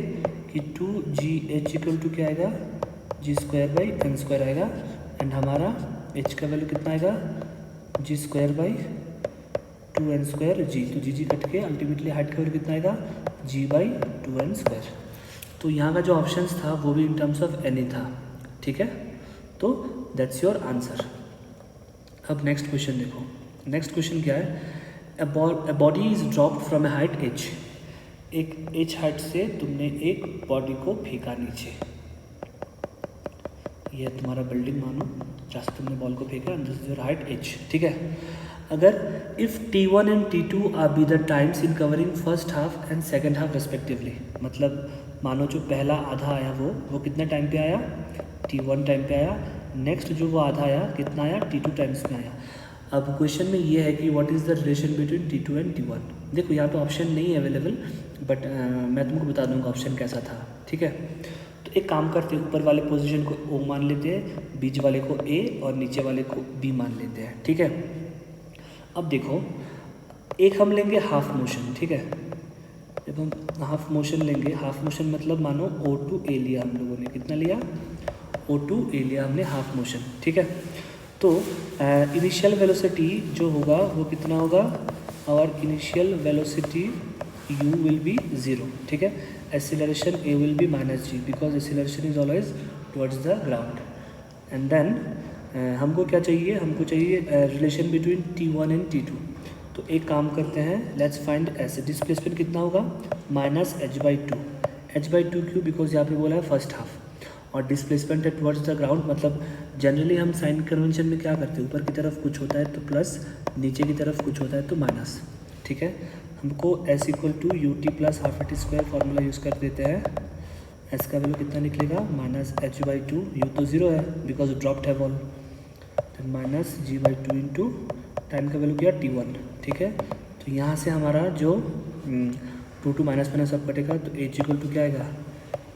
कि 2gh इक्वल टू क्या आएगा जी स्क्वायर बाई एन स्क्वायर आएगा, एंड हमारा h का वैल्यू कितना आएगा जी स्क्वायर बाई 2n स्क्वायर जी, तो जी कट के अल्टीमेटली हाइट का वैल्यू कितना आएगा जी बाई 2n स्क्वायर। तो यहाँ का जो ऑप्शंस था वो भी इन टर्म्स ऑफ एन ही था, ठीक है। तो दैट्स योर आंसर। अब नेक्स्ट क्वेश्चन देखो, नेक्स्ट क्वेश्चन क्या है, a body is dropped from a height h, एक h हाइट से तुमने एक बॉडी को फेंका नीचे, ये तुम्हारा बिल्डिंग मानो जहाँ से तुमने बॉल को फेंका, and this is your height h, ठीक है। अगर if T1 and T2 R be the times in covering first half and second half respectively, मतलब मानो जो पहला आधा आया वो कितने टाइम पे आया T1 टाइम पे आया, नेक्स्ट जो वो आधा आया कितना आया T2 टाइम्स में आया। अब क्वेश्चन में ये है कि what is the relation between T2 and T1। देखो यहाँ पे ऑप्शन नहीं है अवेलेबल, बट मैं तुमको बता दूंगा ऑप्शन कैसा था, ठीक है। तो एक काम करते हैं, ऊपर वाले पोजीशन को O मान लेते हैं, बीच वाले को A और नीचे वाले को B मान लेते हैं, ठीक है। अब देखो एक हम लेंगे हाफ मोशन, ठीक है। जब हम हाफ मोशन लेंगे, हाफ मोशन मतलब मानो O2 A लिया हम लोगों ने, कितना लिया O2 A लिया हमने हाफ मोशन, ठीक है। तो इनिशियल वेलोसिटी जो होगा वो कितना होगा, और initial velocity u will be 0, ठीक है। Acceleration a will be minus g because acceleration is always towards the ground. And then हमको क्या चाहिए, हमको चाहिए relation between T1 and T2। तो एक काम करते हैं, लेट्स फाइंड ऐसे डिस्प्लेसमेंट कितना होगा माइनस h बाई टू क्यों, बिकॉज यहाँ पे बोला है फर्स्ट हाफ, और डिस्प्लेसमेंट है टुवर्ड्स द ग्राउंड, मतलब जनरली हम साइन कन्वेंशन में क्या करते हैं, ऊपर की तरफ कुछ होता है तो प्लस, नीचे की तरफ कुछ होता है तो माइनस, ठीक है। हमको s equal to u t plus half at square formula use कर देते हैं। s का वैल्यू कितना निकलेगा minus h by two, u तो ज़ीरो है बिकॉज ड्रॉप्ड है ball, then minus g by two into time का वैल्यू क्या T1, ठीक है। तो यहाँ से हमारा जो 2 माइनस माइनस सब कटेगा, तो h इक्वल टू क्या आएगा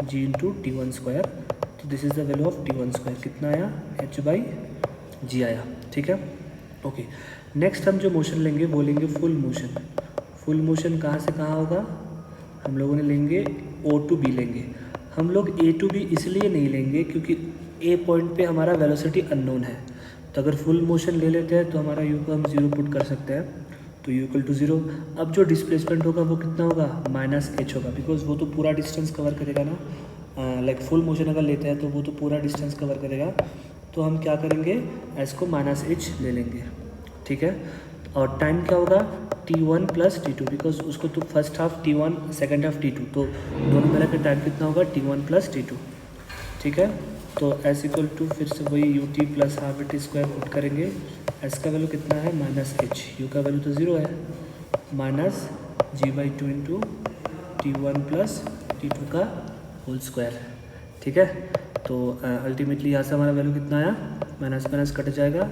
g इंटू T1 स्क्वायर, तो this is the value of T1 square, कितना आया h बाई जी आया, ठीक है। ओके, नेक्स्ट हम जो मोशन लेंगे वो लेंगे फुल मोशन। फुल मोशन कहाँ से कहाँ होगा, हम लोगों ने लेंगे O टू B लेंगे। हम लोग A टू B इसलिए नहीं लेंगे क्योंकि A पॉइंट पे हमारा वेलोसिटी अननोन है, तो अगर फुल मोशन ले लेते हैं तो हमारा U को हम 0 पुट कर सकते हैं, तो U इक्वल टू 0। अब जो डिस्प्लेसमेंट होगा वो कितना होगा माइनस h होगा, बिकॉज वो तो पूरा डिस्टेंस कवर करेगा ना, लाइक फुल मोशन अगर लेते हैं तो वो तो पूरा डिस्टेंस कवर करेगा, तो हम क्या करेंगे s को माइनस h ले लेंगे, ठीक है। और टाइम क्या होगा T1 प्लस T2, बिकॉज उसको तो first half T1 second half T2, तो दोनों मिला के टाइम कितना होगा T1 प्लस T2, ठीक है। तो s इक्वल टू फिर से वही u t plus half at square put करेंगे, s का वैल्यू कितना है माइनस h, u का वैल्यू तो 0 है, minus g by two into T1 plus T2 का होल स्क्वायर, ठीक है। तो अल्टीमेटली यहाँ से हमारा वैल्यू कितना आया, माइनस माइनस कट जाएगा,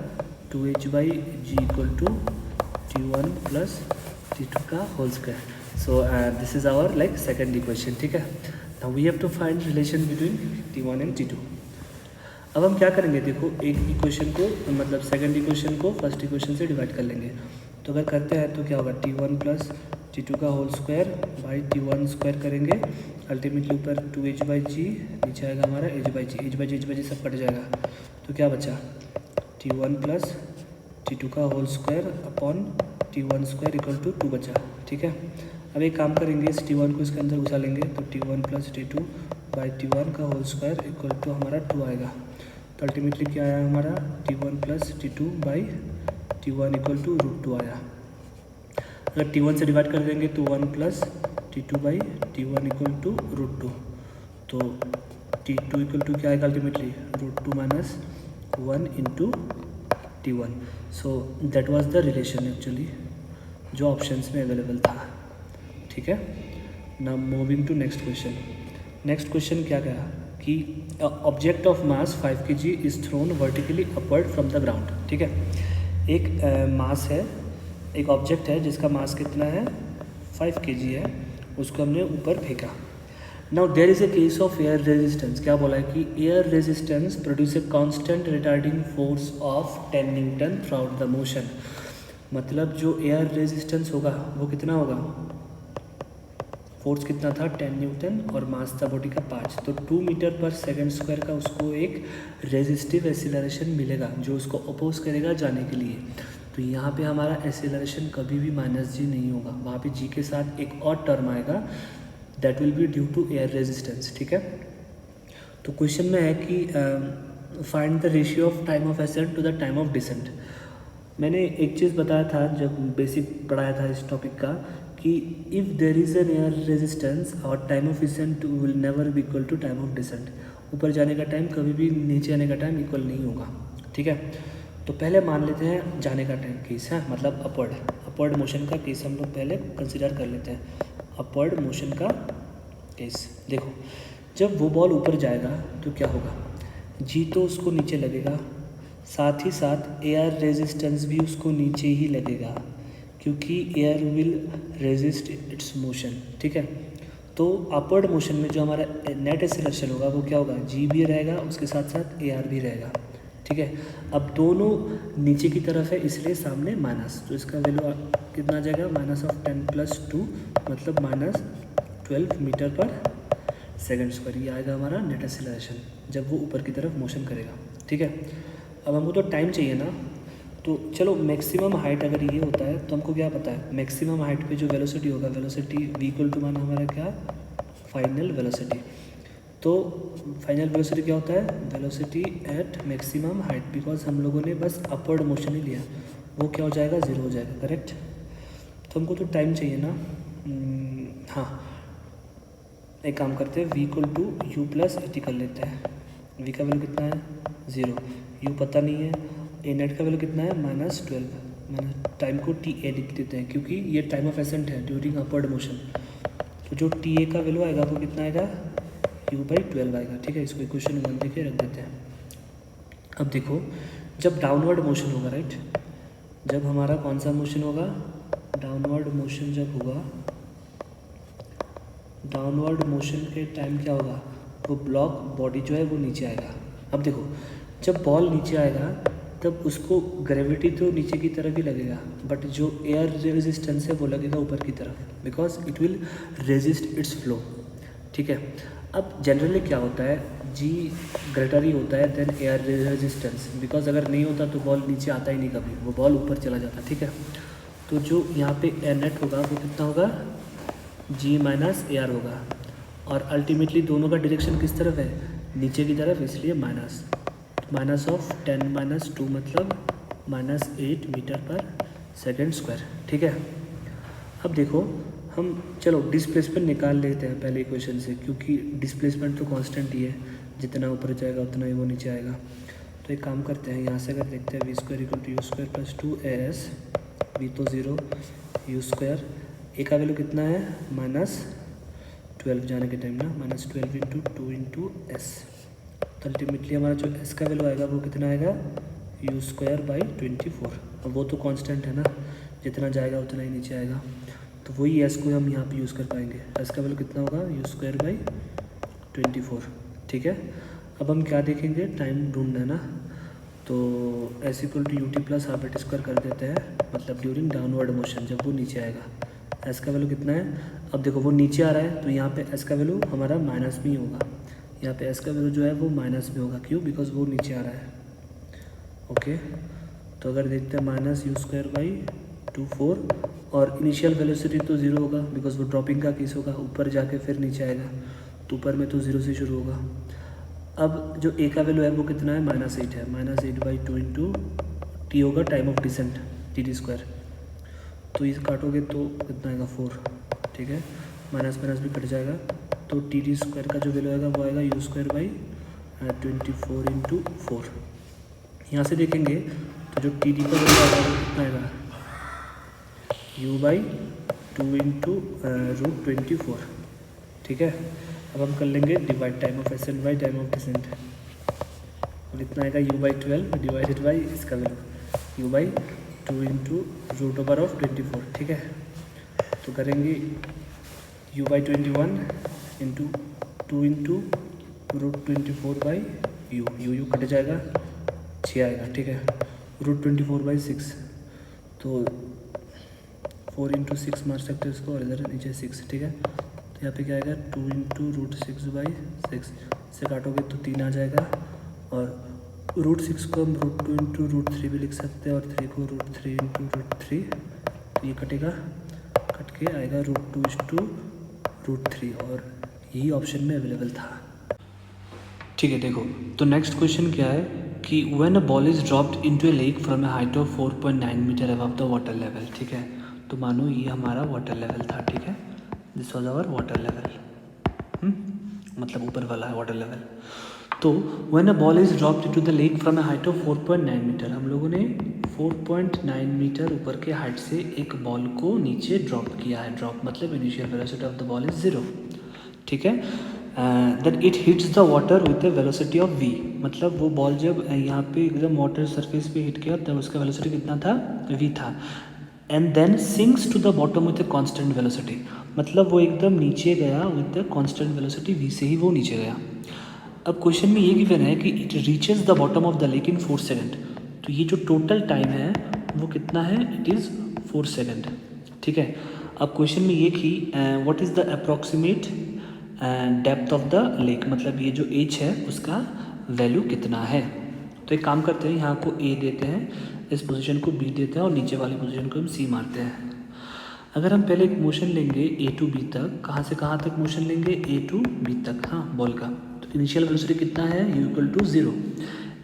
2h by g equal to T1 plus T2 का whole square. So this is our like second equation, ठीक है। Now we have to find relation between T1 and T2। अब हम क्या करेंगे, देखो एक इक्वेशन को मतलब सेकेंड इक्वेशन को फर्स्ट इक्वेशन से डिवाइड कर लेंगे, तो अगर करते हैं तो क्या होगा T1 प्लस T2 का whole square by T1 square करेंगे, अल्टीमेटली ऊपर 2h बाई जी, नीचे आएगा हमारा h बाई जी सब कट जाएगा, तो क्या बचा T1 प्लस T2 का whole square upon T1 square equal to 2 बचा, ठीक है। अब एक काम करेंगे, इस T1 को इसके अंदर घुसा लेंगे, तो T1 plus T2 by T1 का होल स्क्वायर इक्वल टू हमारा 2 आएगा। तो अल्टीमेटली क्या आया हमारा, T1 plus T2 by T1 equal to √2 आया। अगर T1 से डिवाइड कर देंगे तो 1 plus T2 by T1 equal to √2, तो T2 इक्वल टू क्या आएगा ultimately, √2 minus 1 into T1। So that was the relation actually जो ऑप्शंस में अवेलेबल था, ठीक है। Now moving to next question. Next question क्या कहा कि object of mass 5 kg is thrown vertically upward from the ground, ठीक है। एक मास है, एक ऑब्जेक्ट है जिसका मास कितना है 5 kg है, उसको हमने ऊपर फेंका। Now there is a case of air resistance, क्या बोला है कि air resistance produce a constant retarding force of 10 newton throughout the motion. मतलब जो एयर रेजिस्टेंस होगा वो कितना होगा, फोर्स कितना था 10 न्यूटन और मास था बॉडी का 5, तो 2 मीटर पर सेकेंड स्क्वायर का उसको एक रेजिस्टिव एक्सीलरेशन मिलेगा जो उसको अपोज करेगा जाने के लिए। तो यहाँ पे हमारा एक्सीलरेशन कभी भी -g नहीं होगा, वहाँ पे g के साथ एक और टर्म आएगा that will be due to air resistance, ठीक है। तो क्वेश्चन में है कि find the ratio of time of ascent to the time of descent. मैंने एक चीज़ बताया था जब बेसिक पढ़ाया था इस टॉपिक का कि if there is an air resistance और time of ascent will never be equal to time of descent. ऊपर जाने का टाइम कभी भी नीचे आने का टाइम इक्वल नहीं होगा, ठीक है। तो पहले मान लेते हैं जाने का टाइम केस है, मतलब अपवर्ड मोशन का केस हम लोग पहले कंसिडर कर लेते हैं। अपवर्ड मोशन का केस देखो, जब वो बॉल ऊपर जाएगा तो क्या होगा, जी तो उसको नीचे लगेगा, साथ ही साथ एयर रेजिस्टेंस भी उसको नीचे ही लगेगा क्योंकि air will resist it's motion, ठीक है। तो अपवर्ड मोशन में जो हमारा नेट एक्सीलरेशन होगा वो क्या होगा, जी भी रहेगा उसके साथ साथ एयर भी रहेगा, ठीक है। अब दोनों नीचे की तरफ है इसलिए सामने माइनस, तो इसका वैल्यू कितना आ जाएगा, -10 + 2 मतलब -12 मीटर पर सेकेंड स्क्वायर। ये आएगा हमारा नेट एक्सीलरेशन जब वो ऊपर की तरफ मोशन करेगा, ठीक है। अब हमको तो टाइम चाहिए ना, तो चलो मैक्सिमम हाइट अगर ये होता है तो हमको क्या पता है, मैक्सिमम हाइट पे जो वेलोसिटी होगा, वेलोसिटी v इक्वल टू माना हमारा क्या, फाइनल वेलोसिटी। तो फाइनल वेलोसिटी क्या होता है, velocity at maximum height, because हम लोगों ने बस अपवर्ड मोशन ही लिया, वो क्या हो जाएगा, 0 हो जाएगा, करेक्ट। तो हमको तो टाइम चाहिए ना, हाँ एक काम करते हैं, v equal to u plus at कर लेते हैं। v का वैल्यू कितना है 0, u पता नहीं है, ए नेट का वैल्यू कितना है -12, मैंने टाइम को टी ए लिख देते हैं क्योंकि ये टाइम ऑफ एसेंट है ड्यूरिंग अपवर्ड मोशन। तो जो टी ए का वैल्यू आएगा वो कितना आएगा, u/12 आएगा, ठीक है। इसको इक्वेशन 1 देके रख देते हैं। अब देखो जब डाउनवर्ड मोशन होगा, राइट, जब हमारा कौन सा मोशन होगा, डाउनवर्ड मोशन जब होगा, डाउनवर्ड मोशन के टाइम क्या होगा, वो ब्लॉक बॉडी जो है वो नीचे आएगा। अब देखो जब बॉल नीचे आएगा तब उसको ग्रेविटी तो नीचे की तरफ ही लगेगा, बट जो एयर रेजिस्टेंस है वो लगेगा ऊपर की तरफ, because it will resist it's flow, ठीक है। अब जनरली क्या होता है, जी ग्रेटर ही होता है देन एयर रेजिस्टेंस, बिकॉज अगर नहीं होता तो बॉल नीचे आता ही नहीं कभी, वो बॉल ऊपर चला जाता, ठीक है। तो जो यहाँ पे एयर नेट होगा वो कितना होगा, जी माइनस एयर होगा, और अल्टीमेटली दोनों का डायरेक्शन किस तरफ है, नीचे की तरफ, इसलिए माइनस ऑफ 10 - 2 मतलब -8 मीटर पर सेकेंड स्क्वायर, ठीक है। अब देखो हम चलो डिस्प्लेसमेंट निकाल लेते हैं पहले इक्वेशन से, क्योंकि डिस्प्लेसमेंट तो कांस्टेंट ही है, जितना ऊपर जाएगा उतना ही वो नीचे आएगा। तो एक काम करते हैं, यहाँ से अगर देखते हैं v² = u² + 2as, v तो 0, u², ए का वैल्यू कितना है -12 जाने के टाइम ना, -12 × 2 × s। तो अल्टीमेटली हमारा जो s का वैल्यू आएगा वो कितना आएगा, u²/24। अब वो तो कांस्टेंट है ना, जितना जाएगा उतना ही नीचे आएगा, तो वही s को हम यहाँ पे यूज़ कर पाएंगे। s का वैल्यू कितना होगा, u²/24, ठीक है। अब हम क्या देखेंगे, टाइम ढूंढना है ना, तो s = ut + ½ कर देते हैं, मतलब ड्यूरिंग डाउनवर्ड मोशन जब वो नीचे आएगा। s का वैल्यू कितना है, अब देखो वो नीचे आ रहा है तो यहाँ पे s का वैल्यू हमारा माइनस में ही होगा, यहाँ पे s का वैल्यू जो है वो माइनस में होगा, क्यों, बिकॉज वो नीचे आ रहा है, ओके। तो अगर देखते हैं -u²/24 टू 4 और इनिशियल वेलोसिटी तो 0 होगा बिकॉज वो ड्रॉपिंग का केस होगा, ऊपर जाके फिर नीचे आएगा, तो ऊपर में तो 0 से शुरू होगा। अब जो ए का वैल्यू है वो कितना है, -8 है, -8/2 इंटू टी होगा टाइम ऑफ डिसेंट टी², तो इस काटोगे तो कितना आएगा 4, ठीक है, माइनस माइनस भी कट जाएगा, तो टी² का जो वैल्यू आएगा वो आएगा u²/24 इंटू 4। यहाँ से देखेंगे तो जो टी का वैल्यू आएगा वो कितना आएगा u/2 इंटू √24, ठीक है। अब हम कर लेंगे divide time of ascent by time of descent, और इतना आएगा u/12 डिवाइडेड बाई इसका वैल्यू u/2 इंटू √24, ठीक है। तो करेंगे u/21 into 2 into √24/u, you cut जाएगा, 6 आएगा, ठीक है, √24/6, तो 4 इंटू 6 मार सकते हैं इसको, और इधर नीचे 6, ठीक है। तो यहाँ पे क्या आएगा 2 इंटू √6/6, से काटोगे तो 3 आ जाएगा, और √6 को हम √2 इंटू √3 भी लिख सकते हैं, और 3 को √3 इंटू √3, तो ये कटेगा, कट के आएगा √2 √3, और यही ऑप्शन में अवेलेबल था, ठीक है। देखो तो नेक्स्ट क्वेश्चन क्या है कि when a ball is dropped into a lake from a height of 4.9 metre above the water level, ठीक है। तो मानो ये हमारा वाटर लेवल था, ठीक है, this was our water level, मतलब ऊपर वाला है वाटर लेवल। तो when a ball is dropped into the lake from a height of 4.9 metre, हम लोगों ने 4.9 मीटर ऊपर के हाइट से एक बॉल को नीचे ड्रॉप किया है, ड्रॉप मतलब initial velocity of the ball is 0, ठीक है। That it hits the water with the velocity of v, मतलब वो बॉल जब यहाँ पे एकदम वाटर सरफेस पे हिट किया तब उसका वेलोसिटी कितना था, v था, and then sinks to the bottom with the constant velocity, मतलब वो एकदम नीचे गया with the constant velocity v से ही वो नीचे गया। अब क्वेश्चन में ये गिवन है कि it reaches the bottom of the lake in 4 second, तो ये जो टोटल टाइम है वो कितना है, इट इज़ 4 सेकेंड, ठीक है। अब क्वेश्चन में ये कि what is the approximate depth of the lake, मतलब ये जो एच है उसका वैल्यू कितना है। तो एक काम करते हैं, यहाँ को ए देते हैं, इस पोजीशन को बी देते हैं, और नीचे वाली पोजीशन को हम सी मारते हैं। अगर हम पहले एक मोशन लेंगे ए टू बी तक, कहाँ से कहाँ तक मोशन लेंगे, ए टू बी तक, हाँ बॉल का, तो इनिशियल वेलोसिटी कितना है u=0,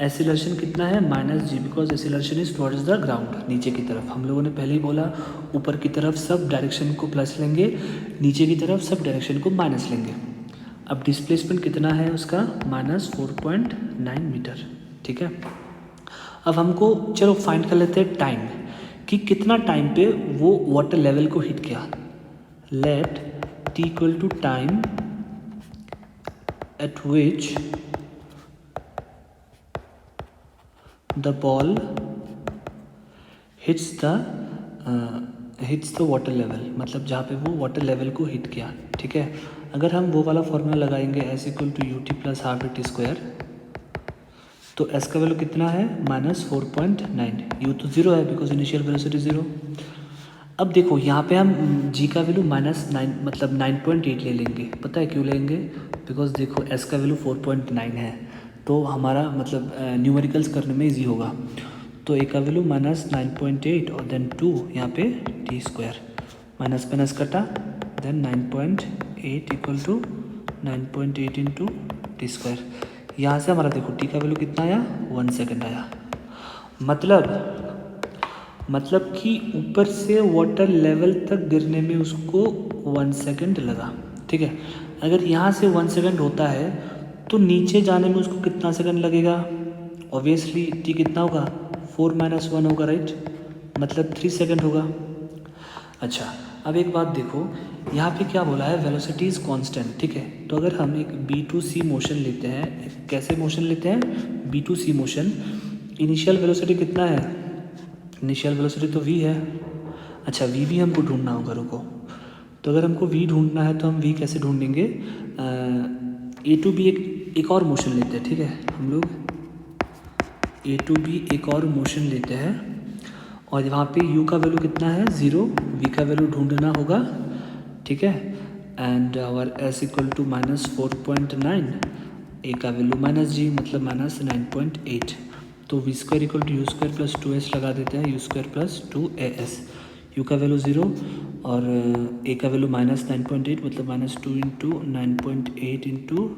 एसिलरेशन कितना है -g, because acceleration is towards the ground, नीचे की तरफ। हम लोगों ने पहले ही बोला ऊपर की तरफ सब डायरेक्शन को प्लस लेंगे, नीचे की तरफ सब डायरेक्शन को माइनस लेंगे। अब डिस्प्लेसमेंट कितना है उसका, -4.9 मीटर, ठीक है। अब हमको चलो फाइंड कर लेते हैं टाइम, कि कितना टाइम पे वो वाटर लेवल को हिट किया। Let t = time at which the ball hits the water level, मतलब जहाँ पे वो वाटर लेवल को हिट किया, ठीक है। अगर हम वो वाला फॉर्मूला लगाएंगे s = ut + ½ तो s का वैल्यू कितना है, -4.9, u तो 0 है बिकॉज इनिशियल वेलोसिटी 0। अब देखो यहाँ पे हम g का वैल्यू -9 मतलब 9.8 ले लेंगे, पता है क्यों लेंगे, बिकॉज देखो s का वैल्यू 4.9 है, तो हमारा मतलब न्यूमेरिकल्स करने में इजी होगा। तो a का वैल्यू -9.8 और देन 2 यहाँ पे t², माइनस माइनस कटा, देन 9.8 = 9.8 इंटू t²। यहाँ से हमारा देखो t का वैल्यू कितना आया, 1 सेकेंड आया, मतलब कि ऊपर से वाटर लेवल तक गिरने में उसको 1 सेकेंड लगा, ठीक है। अगर यहाँ से 1 सेकेंड होता है तो नीचे जाने में उसको कितना सेकेंड लगेगा, ऑब्वियसली t कितना होगा, 4 - 1 होगा, राइट, मतलब 3 सेकेंड होगा। अच्छा अब एक बात देखो, यहाँ पे क्या बोला है, वेलोसिटी इज़ कांस्टेंट, ठीक है। तो अगर हम एक B2C मोशन लेते हैं, कैसे मोशन लेते हैं, B2C मोशन, इनिशियल वेलोसिटी कितना है, इनिशियल वेलोसिटी तो v है। अच्छा v भी हमको ढूंढना होगा, रुको, तो अगर हमको v ढूंढना है तो हम v कैसे ढूंढेंगे, ए टू बी एक और मोशन लेते हैं, ठीक है। हम लोग ए टू बी एक और मोशन लेते हैं, और वहाँ पे u का वैल्यू कितना है, 0, v का वैल्यू ढूंढना होगा, ठीक है। एंड आवर s = -4.9, a का वैल्यू -g मतलब -9.8, तो v² = u² + 2s लगा देते हैं, u² + 2as, यू का वैल्यू 0 और ए का वैल्यू -9.8 मतलब -2 इंटू 9.8 इंटू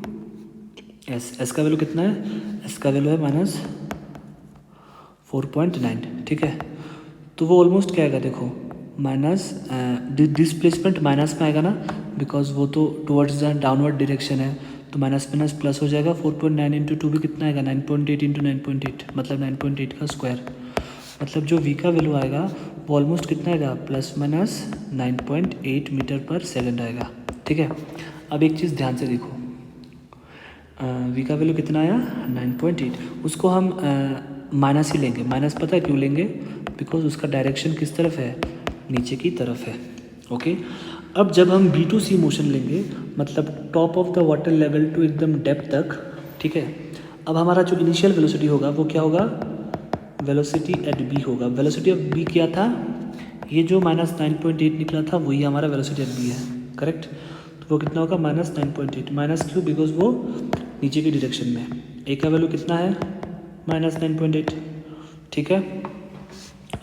एस का वैल्यू कितना है, एस का वैल्यू है -4.9, ठीक है। तो वो ऑलमोस्ट क्या आएगा, देखो माइनस डिस्प्लेसमेंट माइनस में आएगा ना, बिकॉज वो तो टुवर्ड्स द डाउनवर्ड डायरेक्शन है, तो माइनस माइनस प्लस हो जाएगा। 4.9 इंटू 2 भी कितना आएगा, 9.8 इंटू 9.8 मतलब 9.8 का स्क्वायर। मतलब जो v का वैल्यू आएगा वो ऑलमोस्ट कितना आएगा, +-9.8 मीटर पर सेकंड आएगा, ठीक है। अब एक चीज़ ध्यान से देखो, v का वैल्यू कितना आया 9.8, उसको हम माइनस ही लेंगे। माइनस पता है क्यों लेंगे, बिकॉज उसका डायरेक्शन किस तरफ है, नीचे की तरफ है, ओके। अब जब हम B2C मोशन लेंगे, मतलब top of the water level to एकदम डेप्थ तक, ठीक है। अब हमारा जो इनिशियल वेलोसिटी होगा वो क्या होगा, वेलोसिटी एट बी होगा। वेलोसिटी ऑफ बी क्या था, ये जो -9.8 निकला था वही हमारा वेलोसिटी एट बी है, करेक्ट। तो वो कितना होगा -9.8, माइनस क्यों, बिकॉज वो नीचे की डायरेक्शन में। ए का वैल्यू कितना है -9.8, ठीक है।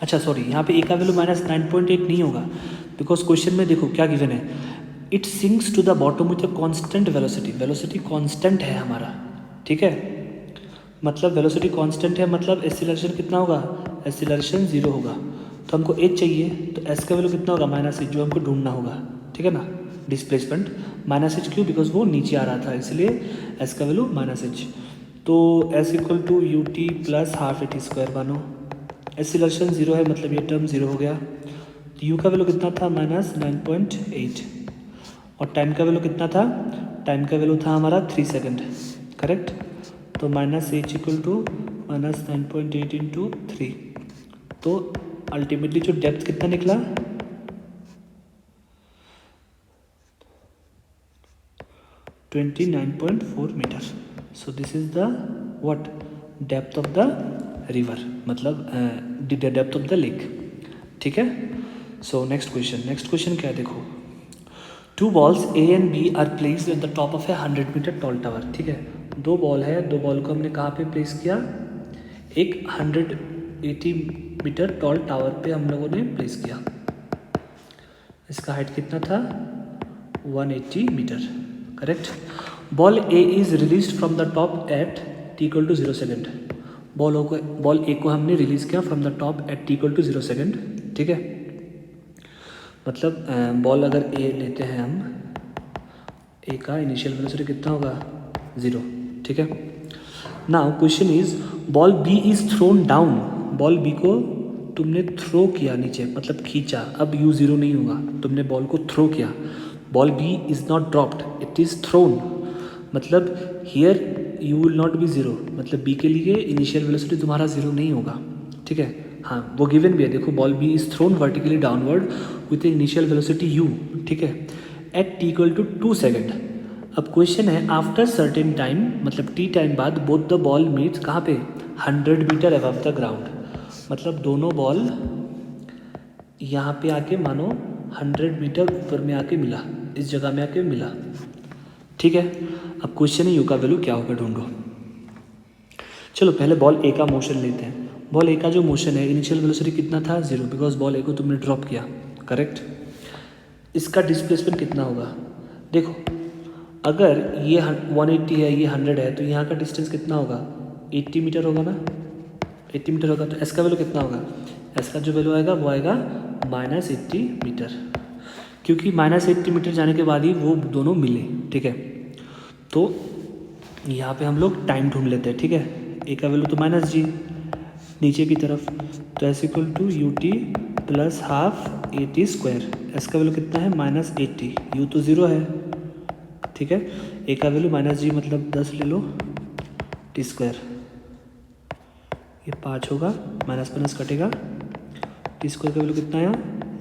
अच्छा सॉरी, यहाँ पे ए का वैल्यू -9.8 नहीं होगा, बिकॉज क्वेश्चन में देखो क्या गिवन है, it sinks to the bottom with a constant velocity. Velocity constant है हमारा, ठीक है। मतलब वेलोसिटी कांस्टेंट है, मतलब एक्सीलरेशन कितना होगा, एक्सीलरेशन 0 होगा। तो हमको एच चाहिए, तो एस का वैल्यू कितना होगा -h, जो हमको ढूंढना होगा, ठीक है ना। डिस्प्लेसमेंट -h क्यों, बिकॉज वो नीचे आ रहा था, इसलिए एस का वैल्यू -h। तो S equal to u t plus half a t square मानो, एक्सीलरेशन 0 है मतलब ये टर्म 0 हो गया। तो यू का वैल्यू कितना था -9.8, और टाइम का वैल्यू कितना था, टाइम का वैल्यू था हमारा 3 सेकेंड, करेक्ट। तो -h इक्वल टू -9.8 इंटू 3, तो अल्टीमेटली जो डेप्थ कितना निकला 29.4 metre. So this is the what, depth of the river, मतलब डेप्थ ऑफ द लेक, ठीक है। सो नेक्स्ट क्वेश्चन क्या है, देखो 2 balls A and B are placed at the top of a 100 metre tall tower, ठीक है। 2 ball है, 2 ball को हमने कहाँ पे प्लेस किया, एक 180 मीटर टॉल टावर पे हम लोगों ने प्लेस किया। इसका हाइट कितना था 180 metre, correct. Ball A is release from the top at t=0 second. Ball A को हमने रिलीज किया from the top at t=0 second, ठीक है। मतलब बॉल अगर ए लेते हैं हम, ए का इनिशियल वेलोसिटी कितना होगा 0, ठीक है। Now question is ball B is thrown down, ball b को तुमने थ्रो किया नीचे, मतलब खींचा। अब u 0 नहीं होगा, तुमने बॉल को थ्रो किया। Ball B is not dropped, it is thrown, मतलब here u will not be 0, मतलब बी के लिए इनिशियल वेलोसिटी तुम्हारा 0 नहीं होगा, ठीक है। हाँ वो गिवन भी है, देखो ball B is thrown vertically downward with initial velocity u, ठीक है, एट t=2 सेकेंड। अब क्वेश्चन है आफ्टर सर्टेन टाइम, मतलब t टाइम बाद बोथ द बॉल मीट्स कहाँ पे 100 मीटर अबव द ग्राउंड, मतलब दोनों बॉल यहाँ पे आके मानो 100 मीटर ऊपर में आके मिला, इस जगह में आके मिला, ठीक है। अब क्वेश्चन है यू का वैल्यू क्या होगा ढूंढो। चलो पहले बॉल ए का मोशन लेते हैं। बॉल ए का जो मोशन है इनिशियल वेलोसिटी कितना था 0, बिकॉज बॉल ए को तुमने ड्रॉप किया, करेक्ट। इसका डिस्प्लेसमेंट कितना होगा, देखो अगर ये 180 है, ये 100 है, तो यहाँ का डिस्टेंस कितना होगा 80 मीटर होगा ना, 80 मीटर होगा। तो एस का वैल्यू कितना होगा, एस का जो वैल्यू आएगा वो आएगा -80 मीटर, क्योंकि -80 मीटर जाने के बाद ही वो दोनों मिले, ठीक है। तो यहाँ पे हम लोग टाइम ढूंढ लेते हैं, ठीक है। ए का वैल्यू तो -g नीचे की तरफ, तो S equal to u t plus half a t square. S का वैल्यू कितना है -80, यू तो 0 है, ठीक है। ए का वैल्यू -g मतलब 10 ले लो, टी स्क्वायर ये 5 होगा, माइनस माइनस कटेगा, टी स्क्वायर का वैल्यू कितना आया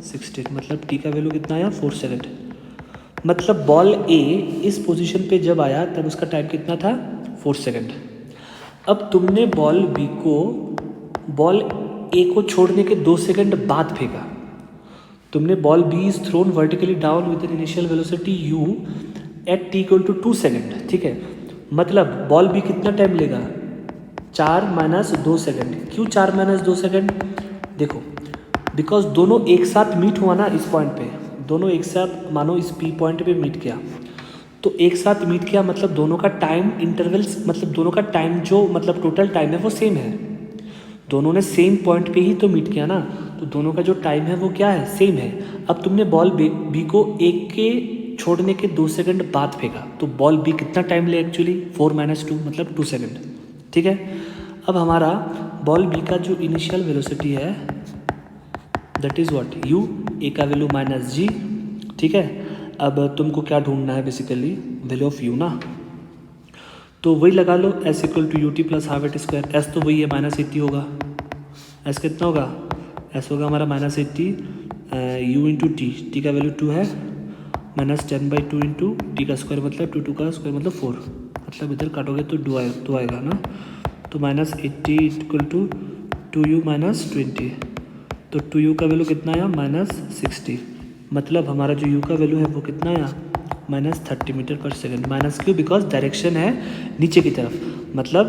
60, मतलब टी का वैल्यू कितना आया 4 सेकेंड। मतलब बॉल ए इस पोजीशन पे जब आया तब उसका टाइम कितना था 4 सेकेंड। अब तुमने बॉल ए को छोड़ने के 2 सेकेंड बाद फेंका, तुमने ball B is thrown vertically down with an initial velocity u at t=2 second, ठीक है। मतलब बॉल बी कितना टाइम लेगा 4 - 2 सेकेंड। क्यों 4 - 2 सेकेंड, देखो बिकॉज दोनों एक साथ मीट हुआ ना इस पॉइंट पे, दोनों एक साथ मानो इस पी पॉइंट पे मीट किया, तो एक साथ मीट किया मतलब दोनों का टाइम इंटरवल्स, मतलब दोनों का टाइम जो मतलब टोटल टाइम है वो सेम है, दोनों ने सेम पॉइंट पे ही तो मीट किया ना, तो दोनों का जो टाइम है वो क्या है, सेम है। अब तुमने बॉल बी को एक के छोड़ने के 2 सेकंड बाद फेंका, तो बॉल बी कितना टाइम ले एक्चुअली 4 - 2 मतलब 2 सेकंड, ठीक है। अब हमारा बॉल बी का जो इनिशियल वेलोसिटी है दैट इज़ व्हाट यू, ए का वैल्यू -g, ठीक है। अब तुमको क्या ढूंढना है बेसिकली, वैल्यू ऑफ यू ना, तो वही लगा लो s equal to u t plus half at square, s तो वही है -80 होगा, एस कितना होगा, एस होगा हमारा -80 यू इंटू टी का वैल्यू 2 है, -10/2 इंटू टी का स्क्वायर मतलब 2 का स्क्वायर मतलब 4, मतलब इधर काटोगे तो 2 आएगा ना, तो -80 इक्वल टू 2u -20, तो 2u का वैल्यू कितना आया -60, मतलब हमारा जो u का वैल्यू है वो कितना आया -30 मीटर पर सेकेंड, माइनस क्यों, बिकॉज डायरेक्शन है नीचे की तरफ, मतलब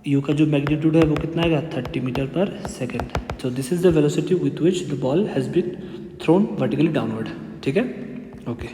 u का जो मैग्नीट्यूड है वो कितना आएगा 30 metre per second. So this is the velocity with which the ball has been thrown vertically downward, ठीक है, ओके।